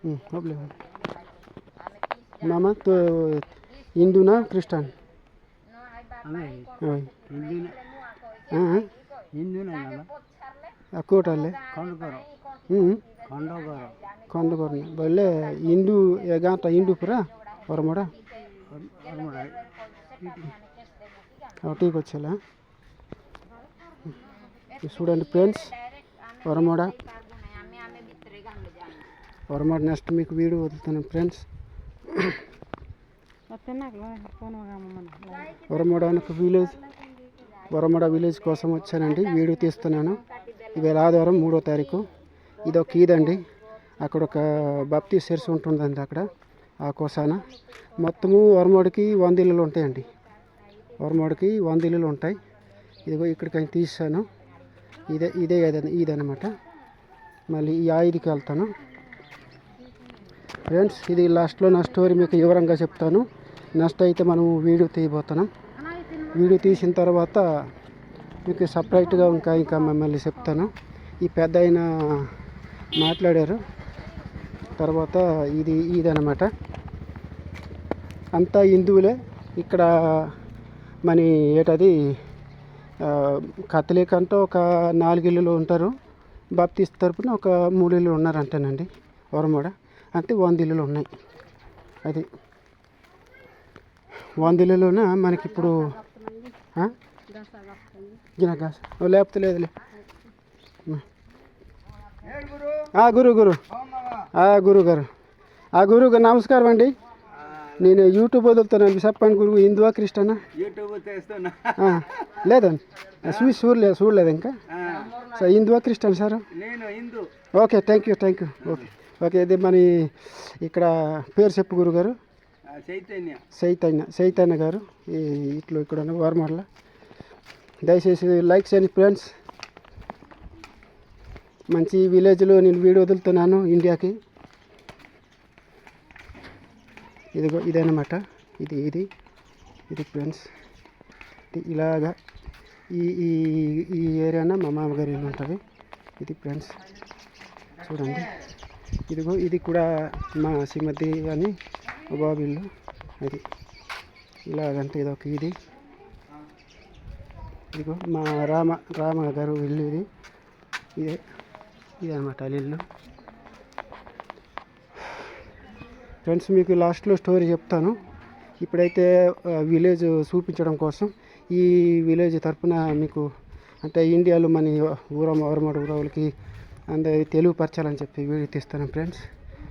problem मामा तो हिंदू ना Christian कोटाले खंडगर बोले हिंदू गाँव हिंदू पूरा वरमड़ा ठीक వచ్చేలా చూడండి ఫ్రెండ్స్ వరమడ నెక్స్ట్ మీకు వీడియో వదులుతాను ఫ్రెండ్స్ వరమడ విలేజ్ కోసం వచ్చానండి వీడియో తీస్తున్నాను ఇవాళ ఆదివారం 3వ తారీఖు ఇది ఒక ఈదండి అక్కడ ఒక బాప్తీ చర్చ్ ఉంటుందండి అక్కడ ఆ కోసాన మొత్తము వరమడికి 100 ఇళ్ళు ఉంటాయండి వరమడికి 100 ఇళ్ళు ఉంటాయి ఇదిగో ఇక్కడికి తీసాను ఇదనమాట మళ్ళీ ఈ 5కి వెళ్తాను ఫ్రెండ్స్ ఇది లాస్ట్లో నా స్టోరీ మీకు వివరంగా చెప్తాను నెక్స్ట్ అయితే మనం వీడియో తీయబోతున్నాం వీడియో తీసిన తర్వాత మీకు సపరేట్గా ఇంకా మళ్ళీ చెప్తాను ఈ పెద్ద ఆయన మాట్లాడారు తర్వాత ఇదనమాట అంతా హిందువులే ఇక్కడ మన ఏటది కథలిక్ అంటే ఒక 4 ఇళ్ళు ఉంటారు బాప్తీస్ట్ తరపున ఒక 3 ఇళ్ళు ఉన్నారంటేనండి వరమడ అంటే 100 ఇళ్ళు ఉన్నాయి అది 100 ఇళ్ళలోన మనకి ఇప్పుడు లేకపోతే లేదులే గురుగారు నమస్కారం అండి నేను యూట్యూబ్ వదులుతాను చెప్పండి గురువు హిందువా క్రిస్టియనా లేదండి చూడలేదు ఇంకా సార్ హిందువా Christian sir okay thank you okay ఇది మన ఇక్కడ పేరు చెప్పు గురుగారు చైతన్య గారు ఇట్లా ఇక్కడ వరమడల దయచేసి లైక్ చేయండి ఫ్రెండ్స్ మంచి విలేజ్లో నేను వీడియో వదులుతున్నాను ఇండియాకి ఇదిగో ఇదన్నమాట ఇది ఫ్రెండ్స్ ఇలాగా ఈ ఏరియాన మా మామగారి ఇల్లు ఉంటుంది ఇది ఫ్రెండ్స్ చూడండి ఇదిగో ఇది కూడా మా శ్రీమతి అని బాబు ఇల్లు అది ఇలాగంటే ఇదొక ఇదిగో మా రామ గారు ఇల్లు ఇదే అనమాట ఇల్లు ఫ్రెండ్స్ మీకు లాస్ట్లో స్టోరీ చెప్తాను ఇప్పుడైతే విలేజ్ చూపించడం కోసం ఈ విలేజ్ తరపున మీకు అంటే ఇండియాలో మన వరమడ ఊరవులకి అందరి తెలుగు పరచాలని చెప్పి వీడియో తీస్తాను ఫ్రెండ్స్